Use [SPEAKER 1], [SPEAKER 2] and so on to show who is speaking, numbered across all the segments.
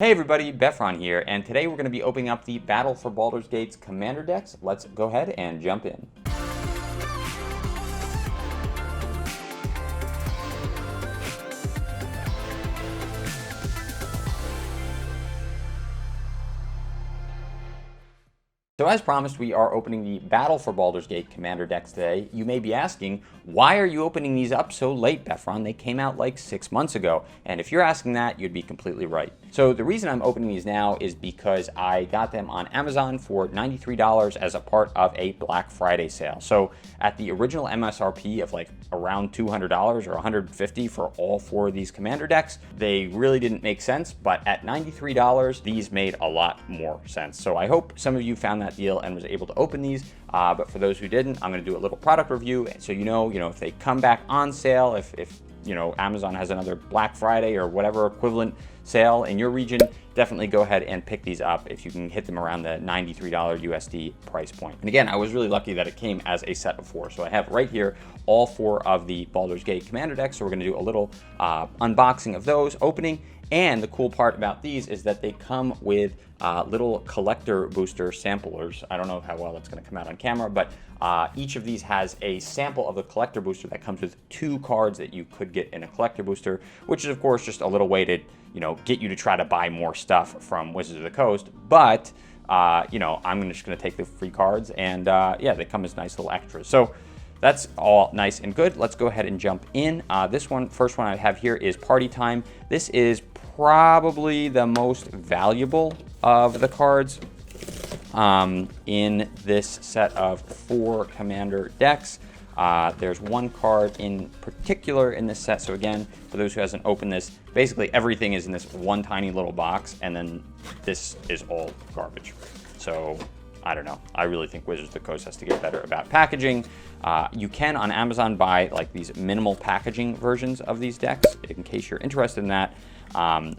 [SPEAKER 1] Hey everybody, Befron here, and today we're going to be opening up the Battle for Baldur's Gate's Commander decks. Let's go ahead and jump in. So as promised, we are opening the Battle for Baldur's Gate Commander decks today. You may be asking, why are you opening these up so late, Befron? They came out like 6 months ago. And if you're asking that, you'd be completely right. So the reason I'm opening these now is because I got them on Amazon for $93 as a part of a Black Friday sale. So at the original MSRP of like around $200 or $150 for all 4 of these Commander decks, they really didn't make sense. But at $93, these made a lot more sense. So I hope some of you found that deal and was able to open these, but for those who didn't, I'm going to do a little product review so you know if they come back on sale, if Amazon has another Black Friday or whatever equivalent sale in your region, definitely go ahead and pick these up if you can hit them around the $93 USD price point. And again, I was really lucky that it came as a set of 4. So I have right here all 4 of the Baldur's Gate Commander decks. So we're going to do a little unboxing of those, opening. And the cool part about these is that they come with little collector booster samplers. I don't know how well that's going to come out on camera, but each of these has a sample of the collector booster that comes with 2 cards that you could get in a collector booster, which is of course just a little way to get you to try to buy more stuff from Wizards of the Coast. But I'm just going to take the free cards, and yeah, they come as nice little extras. So that's all nice and good. Let's go ahead and jump in. First one I have here is Party Time. This is probably the most valuable of the cards in this set of 4 Commander decks. There's one card in particular in this set. So again, for those who hasn't opened this, basically everything is in this one tiny little box, and then this is all garbage. So I don't know. I really think Wizards of the Coast has to get better about packaging. You can on Amazon buy like these minimal packaging versions of these decks in case you're interested in that.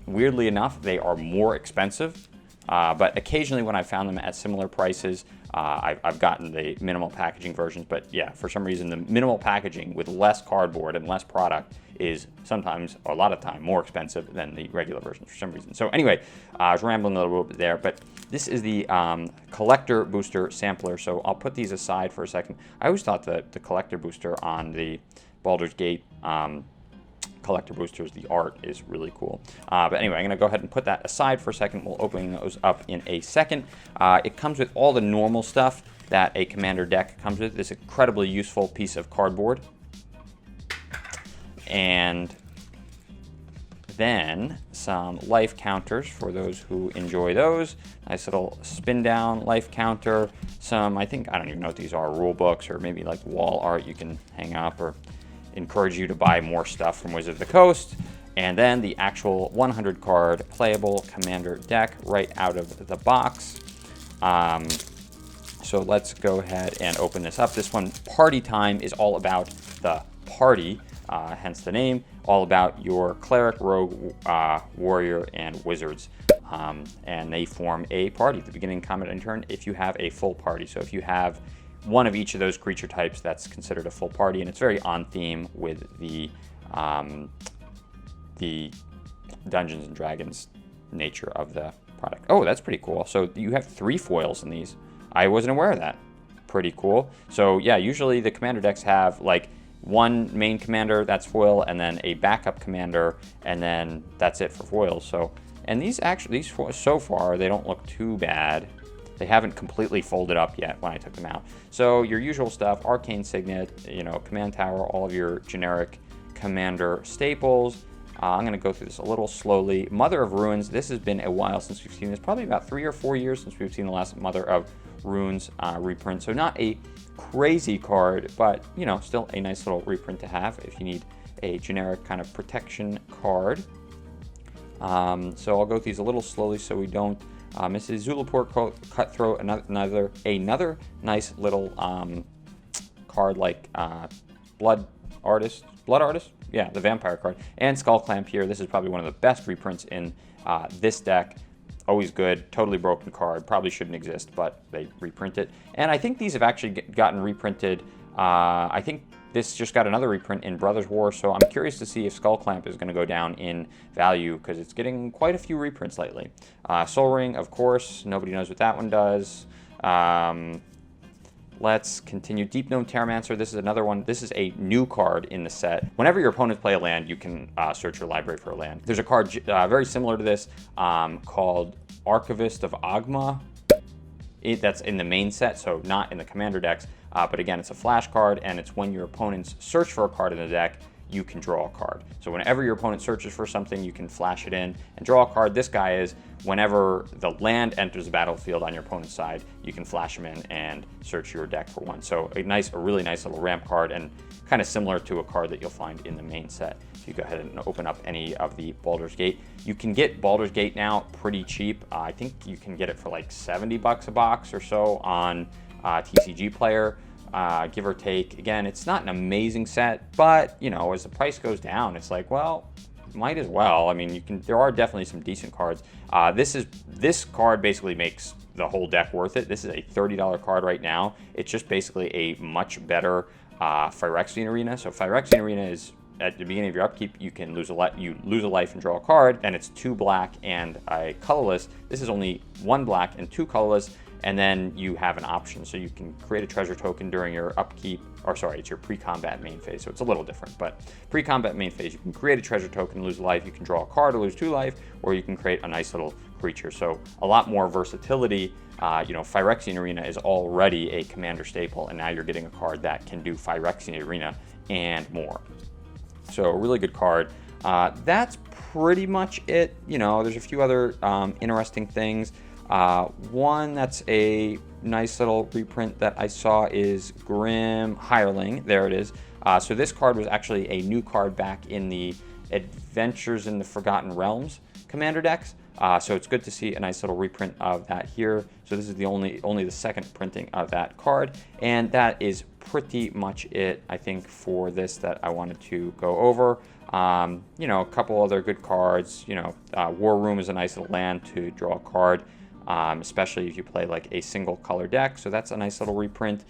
[SPEAKER 1] Weirdly enough, they are more expensive, but occasionally when I found them at similar prices, I've gotten the minimal packaging versions. But yeah, for some reason, the minimal packaging with less cardboard and less product is sometimes, or a lot of time, more expensive than the regular versions for some reason. So anyway, I was rambling a little bit there, but this is the collector booster sampler. So I'll put these aside for a second. I always thought that the collector booster on the Baldur's Gate collector boosters, the art is really cool. But anyway, I'm going to go ahead and put that aside for a second. We'll open those up in a second. It comes with all the normal stuff that a Commander deck comes with. This incredibly useful piece of cardboard. And then some life counters for those who enjoy those. Nice little spin down life counter. Some, I don't even know what these are, rule books or maybe like wall art you can hang up, or encourage you to buy more stuff from Wizards of the Coast. And then the actual 100 card playable Commander deck right out of the box. So let's go ahead and open this up. This one, Party Time, is all about the party, hence the name, all about your cleric, rogue, warrior, and wizards. And they form a party at the beginning of combat and turn if you have a full party. So if you have one of each of those creature types, that's considered a full party, and it's very on theme with the Dungeons and Dragons nature of the product. Oh, that's pretty cool. So you have 3 foils in these. I wasn't aware of that. Pretty cool. So yeah, usually the Commander decks have like one main commander that's foil, and then a backup commander, and then that's it for foils. So, and these foils so far, they don't look too bad. They haven't completely folded up yet when I took them out. So your usual stuff, Arcane Signet, Command Tower, all of your generic Commander staples. I'm going to go through this a little slowly. Mother of Runes, this has been a while since we've seen this. Probably about 3 or 4 years since we've seen the last Mother of Runes reprint. So not a crazy card, but, still a nice little reprint to have if you need a generic kind of protection card. So I'll go through these a little slowly so we don't Mrs. Zulapur Cutthroat, another nice little card like Blood Artist, yeah, the vampire card, and Skull Clamp here. This is probably one of the best reprints in this deck. Always good, totally broken card, probably shouldn't exist, but they reprint it. And I think these have actually gotten reprinted. I think this just got another reprint in Brothers War, so I'm curious to see if Skull Clamp is going to go down in value because it's getting quite a few reprints lately. Soul Ring, of course, nobody knows what that one does. Let's continue. Deep Gnome Terramancer, this is another one. This is a new card in the set. Whenever your opponents play a land, you can search your library for a land. There's a card very similar to this called Archivist of Agma. That's in the main set, so not in the commander decks. But again, it's a flash card, and it's when your opponents search for a card in the deck, you can draw a card. So whenever your opponent searches for something, you can flash it in and draw a card. This guy is whenever the land enters the battlefield on your opponent's side, you can flash him in and search your deck for one. So a really nice little ramp card, and kind of similar to a card that you'll find in the main set. If you go ahead and open up any of the Baldur's Gate, you can get Baldur's Gate now pretty cheap. I think you can get it for like 70 bucks a box or so on TCG Player. Give or take. Again, it's not an amazing set, but you know, as the price goes down, it's like, well, might as well. I mean, there are definitely some decent cards. This card basically makes the whole deck worth it. This is a $30 card right now. It's just basically a much better Phyrexian Arena. So Phyrexian Arena is at the beginning of your upkeep, you can lose a life and draw a card, and it's 2 black and a colorless. This is only 1 black and 2 colorless. And then you have an option, so you can create a treasure token during your upkeep, or sorry, it's your pre-combat main phase, so it's a little different, but pre-combat main phase, you can create a treasure token, lose a life, you can draw a card or lose 2 life, or you can create a nice little creature. So a lot more versatility. You know, Phyrexian Arena is already a commander staple, and now you're getting a card that can do Phyrexian Arena and more. So a really good card. That's pretty much it. You know, there's a few other interesting things. One that's a nice little reprint that I saw is Grim Hireling. There it is. So this card was actually a new card back in the Adventures in the Forgotten Realms commander decks. So it's good to see a nice little reprint of that here. So this is the only the second printing of that card, and that is pretty much it, I think, for this that I wanted to go over. You know, a couple other good cards. You know, War Room is a nice little land to draw a card. Especially if you play like a single color deck. So that's a nice little reprint.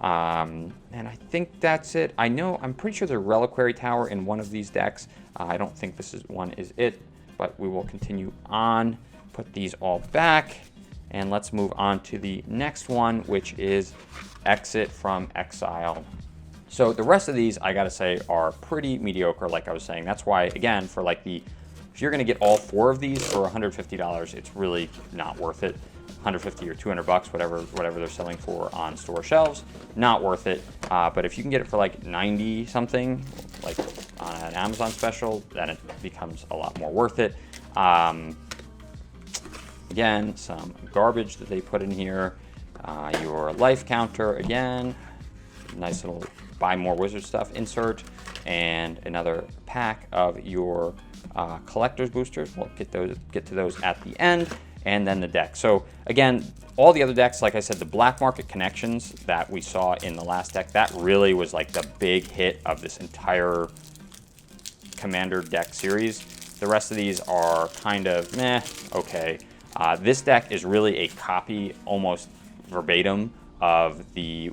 [SPEAKER 1] And I think that's it. I'm pretty sure there's Reliquary Tower in one of these decks. I don't think this one is it, but we will continue on. Put these all back, and let's move on to the next one, which is Exit from Exile. So the rest of these, I gotta say, are pretty mediocre, like I was saying. That's why, again, for like if you're going to get all 4 of these for $150, it's really not worth it. 150 or 200 bucks, whatever they're selling for on store shelves, not worth it. But if you can get it for like 90 something, like on an Amazon special, then it becomes a lot more worth it. Again, some garbage that they put in here. Your life counter, again, nice little buy more wizard stuff insert, and another pack of your collector's boosters. We'll get to those at the end, and then the deck. So again, all the other decks, like I said, the Black Market Connections that we saw in the last deck, that really was like the big hit of this entire commander deck series. The rest of these are kind of meh, okay. This deck is really a copy, almost verbatim, of the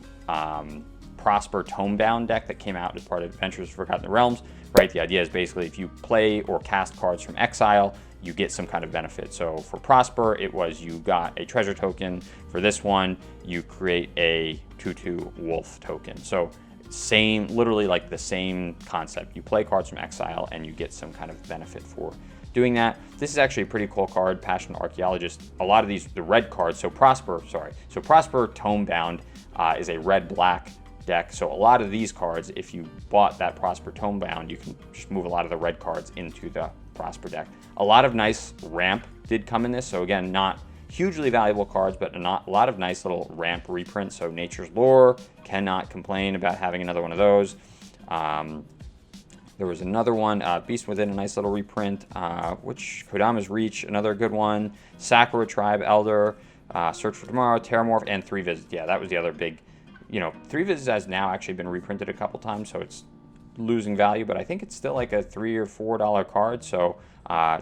[SPEAKER 1] Prosper Tonebound deck that came out as part of Adventures of Forgotten Realms. Right, the idea is basically if you play or cast cards from exile, you get some kind of benefit. So for Prosper, it was you got a treasure token. For this one, you create a 2/2 wolf token. So literally like the same concept. You play cards from exile and you get some kind of benefit for doing that. This is actually a pretty cool card, Passionate Archaeologist. A lot of these, the red cards, so Prosper Tonebound is a red-black deck. So a lot of these cards, if you bought that Prosper Tonebound, you can just move a lot of the red cards into the Prosper deck. A lot of nice ramp did come in this. So again, not hugely valuable cards, but a lot of nice little ramp reprints. So Nature's Lore, cannot complain about having another one of those. There was another one, Beast Within, a nice little reprint, which Kodama's Reach, another good one. Sakura Tribe Elder, Search for Tomorrow, Terramorph, and 3 Visits. Yeah, that was the other big. You know, 3 Visits has now actually been reprinted a couple times, so it's losing value, but I think it's still like a $3 or $4 card. So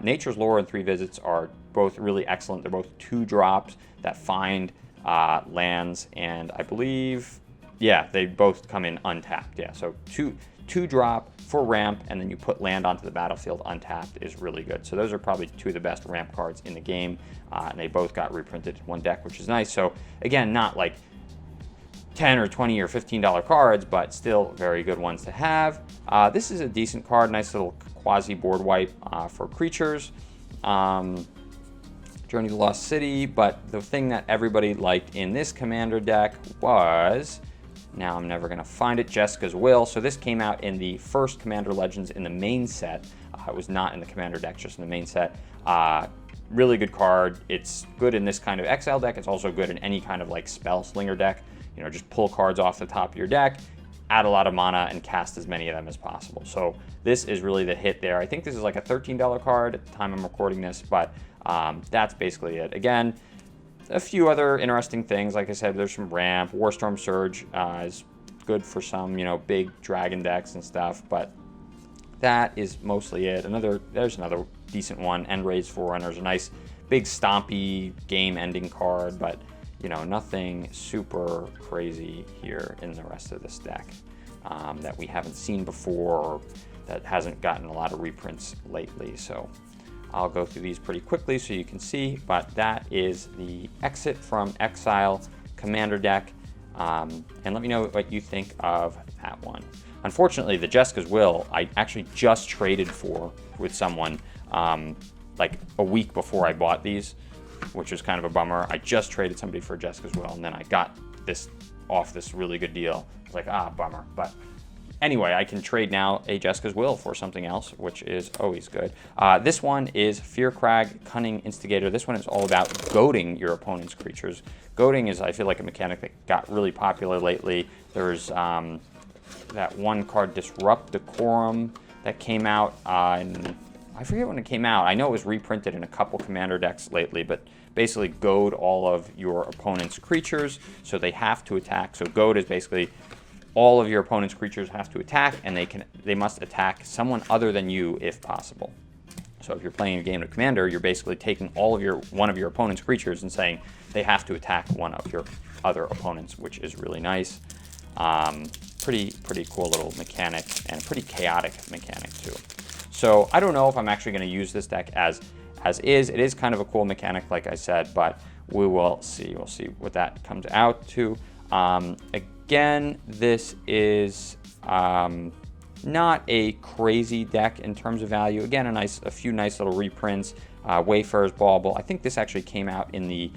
[SPEAKER 1] Nature's Lore and 3 Visits are both really excellent. They're both 2 drops that find lands, and I believe yeah, they both come in untapped. Yeah, so two drop for ramp, and then you put land onto the battlefield untapped is really good. So those are probably two of the best ramp cards in the game, and they both got reprinted in one deck, which is nice. So again, not like 10 or 20 or $15 cards, but still very good ones to have. This is a decent card, nice little quasi board wipe for creatures. Journey to Lost City, but the thing that everybody liked in this commander deck was, now I'm never gonna find it, Jessica's Will. So this came out in the first Commander Legends in the main set. It was not in the commander deck, just in the main set. Really good card. It's good in this kind of exile deck. It's also good in any kind of like spell slinger deck. You know, just pull cards off the top of your deck, add a lot of mana, and cast as many of them as possible. So this is really the hit there. I think this is like a $13 card at the time I'm recording this, but that's basically it. Again, a few other interesting things. Like I said, there's some ramp. Warstorm Surge is good for some, you know, big dragon decks and stuff, but that is mostly it. There's another decent one. Endraze Forerunner is a nice, big, stompy, game-ending card, but you know, nothing super crazy here in the rest of this deck that we haven't seen before, or that hasn't gotten a lot of reprints lately. So I'll go through these pretty quickly so you can see, but that is the Exit from Exile commander deck. And let me know what you think of that one. Unfortunately, the Jessica's Will, I actually just traded for with someone like a week before I bought these, which was kind of a bummer. I just traded somebody for Jessica's Will, and then I got this off this really good deal. I was like, bummer. But anyway, I can trade now a Jessica's Will for something else, which is always good. This one is Fear Crag, Cunning Instigator. This one is all about goading your opponent's creatures. Goading is, I feel like, a mechanic that got really popular lately. There's that one card, Disrupt Decorum, that came out and I forget when it came out. I know it was reprinted in a couple commander decks lately, but basically goad all of your opponent's creatures, so they have to attack. So goad is basically all of your opponent's creatures have to attack, and they must attack someone other than you if possible. So if you're playing a game of commander, you're basically taking one of your opponent's creatures and saying they have to attack one of your other opponents, which is really nice. Pretty cool little mechanic, and a pretty chaotic mechanic too. So I don't know if I'm actually going to use this deck as is. It is kind of a cool mechanic, like I said, but we will see. We'll see what that comes out to. Again, this is not a crazy deck in terms of value. Again, a few nice little reprints. Wayfarer's Bauble. I think this actually came out in the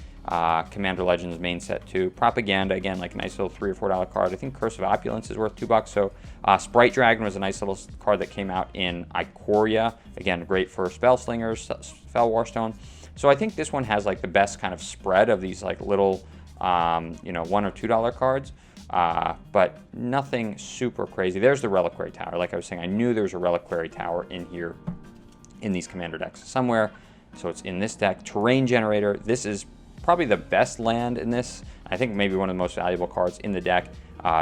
[SPEAKER 1] Commander Legends main set too. Propaganda, again, like a nice little $3 or $4 card. I think Curse of Opulence is worth $2. So Sprite Dragon was a nice little card that came out in Ikoria. Again, great for Spell Slingers, Spell Warstone. So I think this one has like the best kind of spread of these like little, you know, $1 or $2 cards. But nothing super crazy. There's the Reliquary Tower. Like I was saying, I knew there was a Reliquary Tower in here in these commander decks somewhere. So it's in this deck. Terrain Generator. This is probably the best land in this. I think maybe one of the most valuable cards in the deck.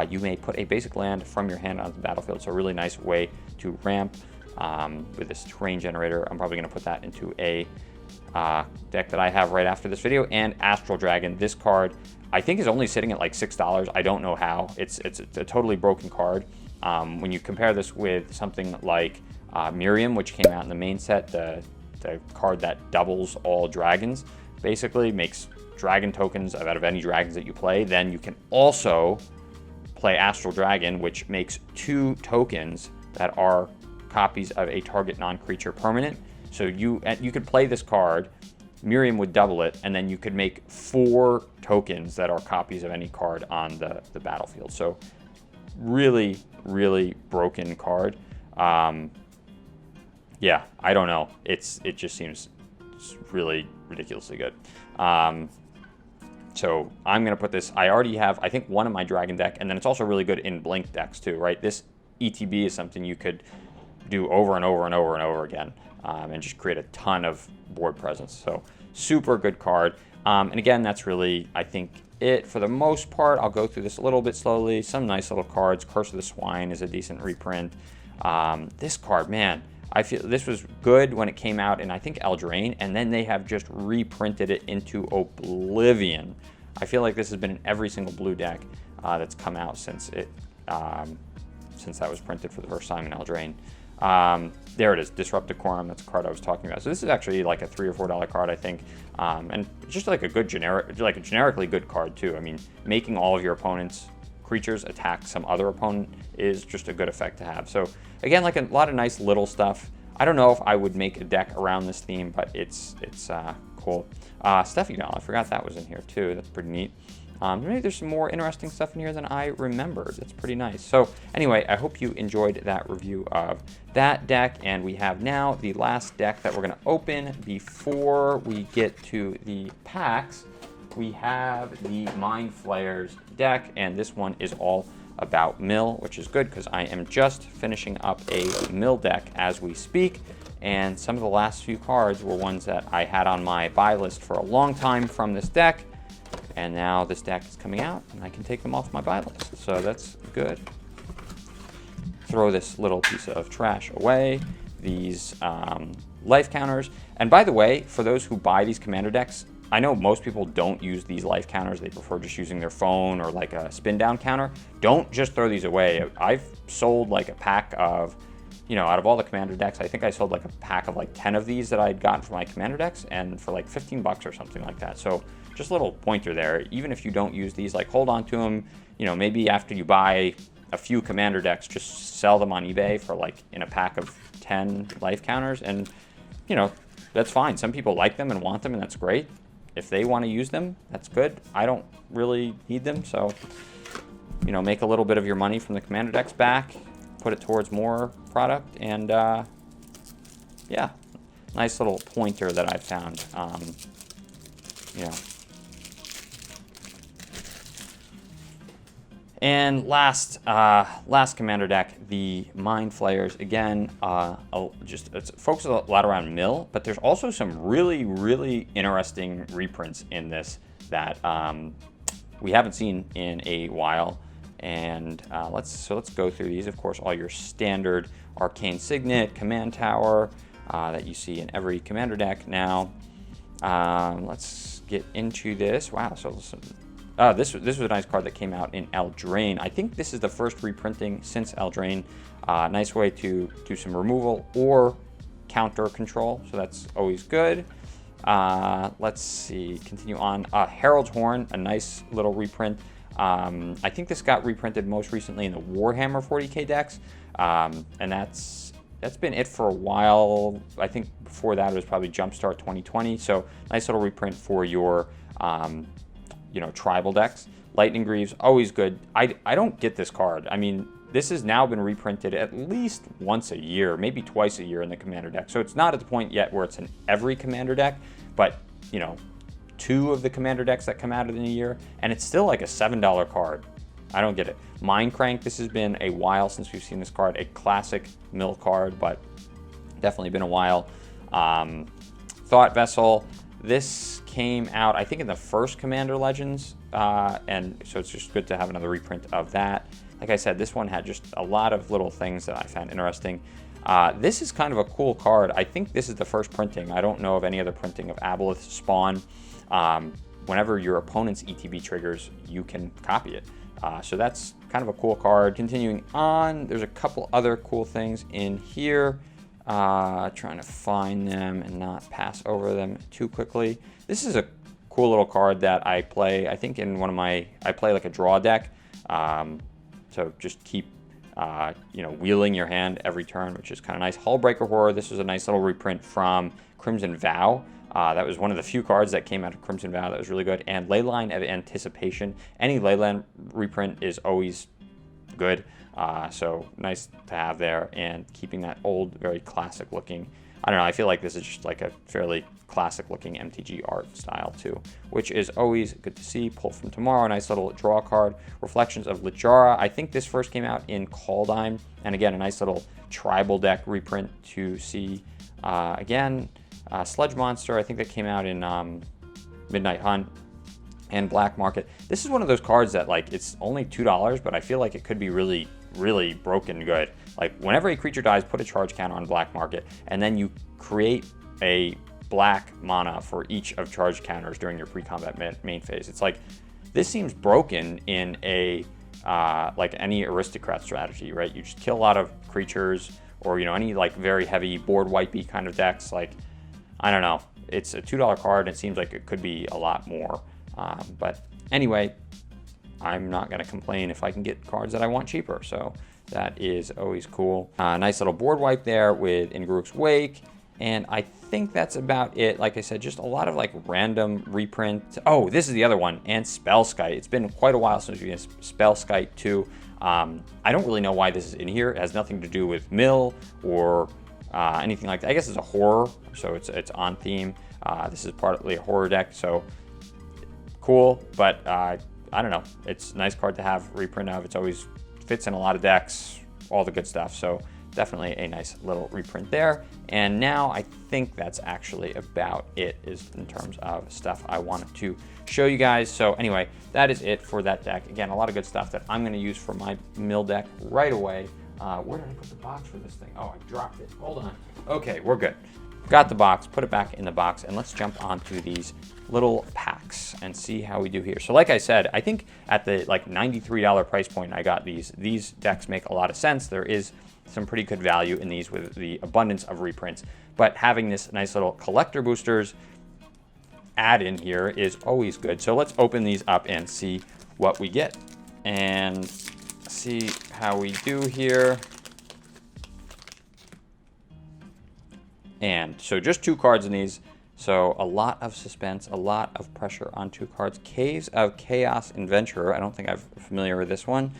[SPEAKER 1] You may put a basic land from your hand onto the battlefield. So a really nice way to ramp with this Terrain Generator. I'm probably going to put that into a deck that I have right after this video. And Astral Dragon. This card, I think, is only sitting at like $6. I don't know how. It's a totally broken card. When you compare this with something like Miriam, which came out in the main set, the card that doubles all dragons, basically makes dragon tokens out of any dragons that you play. Then you can also play Astral Dragon, which makes 2 tokens that are copies of a target non-creature permanent. So you could play this card, Miriam would double it, and then you could make 4 tokens that are copies of any card on the battlefield. So really, really broken card. Yeah, I don't know. It just seems really ridiculously good. So I'm going to put this, I already have, I think, one in my Dragon deck, and then it's also really good in Blink decks too, right? This ETB is something you could do over and over and over and over again, and just create a ton of board presence. So super good card. And again, that's really, I think, it for the most part. I'll go through this a little bit slowly. Some nice little cards. Curse of the Swine is a decent reprint. This card, man, I feel this was good when it came out in, I think, Eldraine, and then they have just reprinted it into oblivion. I feel like this has been in every single blue deck. that's come out since since that was printed for the first time in Eldraine. There it is, Disrupt Decorum. That's a card I was talking about. So this is actually like a $3 or $4 card, I think, and just like a good like a generically good card too. I mean, making all of your opponent's creatures attack some other opponent is just a good effect to have. So again, like a lot of nice little stuff. I don't know if I would make a deck around this theme, but it's cool. Steffi Doll, I forgot that was in here too. That's pretty neat. Maybe there's some more interesting stuff in here than I remembered. That's pretty nice. So anyway, I hope you enjoyed that review of that deck. And we have now the last deck that we're going to open before we get to the packs. We have the Mind Flayers deck, and this one is all about mill, which is good because I am just finishing up a mill deck as we speak. And some of the last few cards were ones that I had on my buy list for a long time from this deck. And now this deck is coming out, and I can take them off my buy list. So that's good. Throw this little piece of trash away. These life counters. And by the way, for those who buy these commander decks, I know most people don't use these life counters. They prefer just using their phone or like a spin down counter. Don't just throw these away. I've sold like a pack of, out of all the commander decks, I think I sold like a pack of like 10 of these that I'd gotten for my commander decks, and for like 15 bucks or something like that. So just a little pointer there. Even if you don't use these, like hold on to them. Maybe after you buy a few commander decks, just sell them on eBay for like in a pack of 10 life counters, and that's fine. Some people like them and want them, and that's great. If they want to use them, that's good. I don't really need them, so make a little bit of your money from the commander decks back, put it towards more product, and yeah, nice little pointer that I found. And last commander deck, the Mind Flayers. Again, it focuses a lot around mill, but there's also some really, really interesting reprints in this that we haven't seen in a while. And let's go through these. Of course, all your standard Arcane Signet, Command Tower that you see in every commander deck now. Let's get into this. Wow, this was a nice card that came out in Eldraine. I think this is the first reprinting since Eldraine. Nice way to do some removal or counter control, so that's always good. Let's see, continue on. Herald's Horn, a nice little reprint. I think this got reprinted most recently in the Warhammer 40k decks, and that's been it for a while. I think before that it was probably Jumpstart 2020, so nice little reprint for your tribal decks. Lightning Greaves, always good. I don't get this card. I mean, this has now been reprinted at least once a year, maybe twice a year in the commander deck. So it's not at the point yet where it's in every commander deck, but 2 of the commander decks that come out in a year, and it's still like a $7 card. I don't get it. Mindcrank, this has been a while since we've seen this card. A classic mill card, but definitely been a while. Thought Vessel, this came out, I think, in the first Commander Legends, and so it's just good to have another reprint of that. Like I said, this one had just a lot of little things that I found interesting. This is kind of a cool card. I think this is the first printing. I don't know of any other printing of Aboleth Spawn. Whenever your opponent's ETB triggers, you can copy it. So that's kind of a cool card. Continuing on, there's a couple other cool things in here. Trying to find them and not pass over them too quickly. This is a cool little card that I play. I think in I play like a draw deck. So just keep, wheeling your hand every turn, which is kind of nice. Hullbreaker Horror. This was a nice little reprint from Crimson Vow. That was one of the few cards that came out of Crimson Vow that was really good. And Leyline of Anticipation. Any Leyline reprint is always good. So nice to have there, and keeping that old, very classic looking. I don't know, I feel like this is just like a fairly classic looking MTG art style too, which is always good to see. Pull from Tomorrow, nice little draw card. Reflections of Lichara. I think this first came out in Kaldheim, and again, a nice little tribal deck reprint to see. Again, Sludge Monster, I think that came out in Midnight Hunt and Black Market. This is one of those cards that, like, it's only $2, but I feel like it could be really, really broken good. Like, whenever a creature dies, put a charge counter on Black Market, and then you create a black mana for each of charge counters during your pre-combat main phase. It's like, This seems broken in a like any aristocrat strategy, right? You just kill a lot of creatures, or any like very heavy board wipey kind of decks. Like, I don't know. It's a $2 card. It seems like it could be a lot more. But anyway, I'm not going to complain if I can get cards that I want cheaper. So that is always cool. Nice little board wipe there with Ingruk's Wake. And I think that's about it. Like I said, just a lot of like random reprint. Oh, this is the other one. And Spellskite. It's been quite a while since we did Spellskite 2. I don't really know why this is in here. It has nothing to do with mill or anything like that. I guess it's a horror, so it's on theme. This is partly a horror deck, so cool. But I don't know. It's a nice card to have reprint of. It's always fits in a lot of decks, all the good stuff. So definitely a nice little reprint there. And now I think that's actually about it is in terms of stuff I wanted to show you guys. So anyway, that is it for that deck. Again, a lot of good stuff that I'm going to use for my mill deck right away. Where did I put the box for this thing? Oh, I dropped it. Hold on. Okay, we're good. Got the box, put it back in the box, and let's jump onto these little packs and see how we do here. So like I said, I think at the like $93 price point I got these. These decks make a lot of sense. There is some pretty good value in these with the abundance of reprints, but having this nice little collector boosters add in here is always good. So let's open these up and see what we get and see how we do here. And so just 2 cards in these. So a lot of suspense, a lot of pressure on 2 cards. Caves of Chaos Adventurer. I don't think I'm familiar with this one.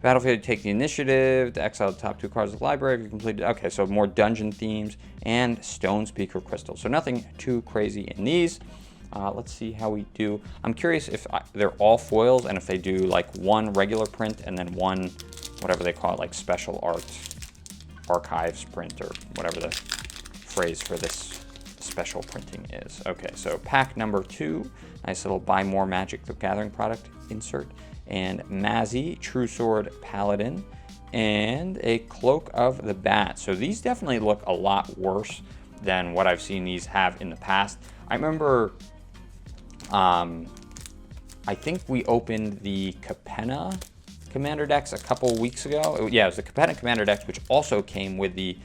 [SPEAKER 1] Battlefield, take the initiative to exile the top 2 cards of the library if you completed. Okay, so more dungeon themes and Stone Speaker Crystal. So nothing too crazy in these. Let's see how we do. I'm curious if they're all foils and if they do like 1 regular print and then 1, whatever they call it, like special art archives print or whatever the phrase for this special printing is. Okay, so pack number 2, nice little Buy More Magic the Gathering product insert, and Mazzy, True Sword Paladin, and a Cloak of the Bat. So these definitely look a lot worse than what I've seen these have in the past. I remember, I think we opened the Capenna Commander decks a couple weeks ago. Yeah, it was the Capenna Commander decks, which also came with the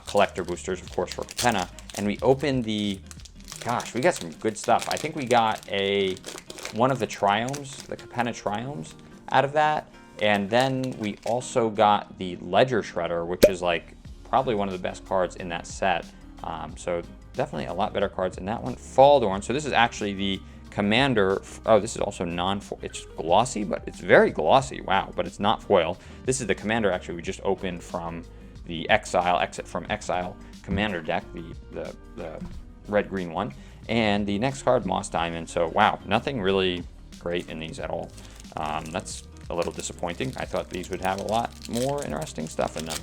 [SPEAKER 1] collector boosters, of course, for Capenna. And we opened the, gosh, we got some good stuff. I think we got one of the Triomes, the Capenna Triomes out of that. And then we also got the Ledger Shredder, which is like probably one of the best cards in that set. So definitely a lot better cards in that one. Faldorn. So this is actually the Commander. Oh, this is also non-foil. It's glossy, but it's very glossy. Wow, but it's not foil. This is the Commander actually we just opened from the Exit from Exile Commander deck, the red-green one. And the next card, Moss Diamond. So wow, nothing really great in these at all. That's a little disappointing. I thought these would have a lot more interesting stuff in them.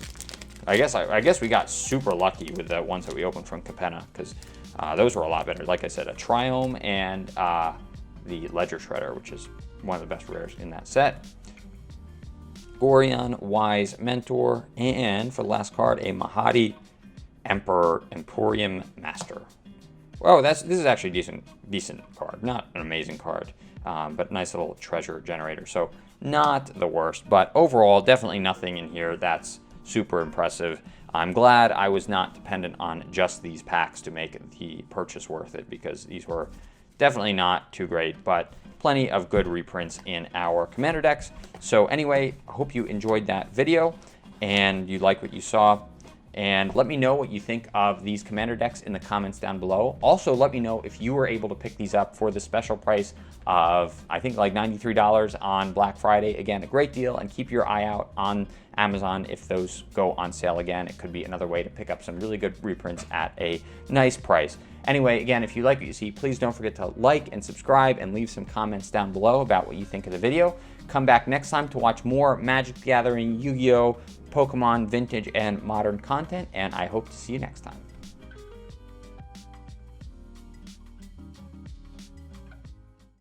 [SPEAKER 1] I guess we got super lucky with the ones that we opened from Capenna, because those were a lot better. Like I said, a Triome and the Ledger Shredder, which is one of the best rares in that set. Gorion, Wise Mentor, and for the last card, a Mahadi Emperor Emporium Master. Oh, this is actually a decent card. Not an amazing card, but nice little treasure generator. So not the worst, but overall, definitely nothing in here that's super impressive. I'm glad I was not dependent on just these packs to make the purchase worth it, because these were definitely not too great, but plenty of good reprints in our Commander decks. So anyway, I hope you enjoyed that video and you like what you saw. And let me know what you think of these Commander decks in the comments down below. Also, let me know if you were able to pick these up for the special price of, I think, like $93 on Black Friday. Again, a great deal, and keep your eye out on Amazon if those go on sale again. It could be another way to pick up some really good reprints at a nice price. Anyway, again, if you like what you see, please don't forget to like and subscribe and leave some comments down below about what you think of the video. Come back next time to watch more Magic the Gathering, Yu-Gi-Oh!, Pokemon, vintage, and modern content, and I hope to see you next time.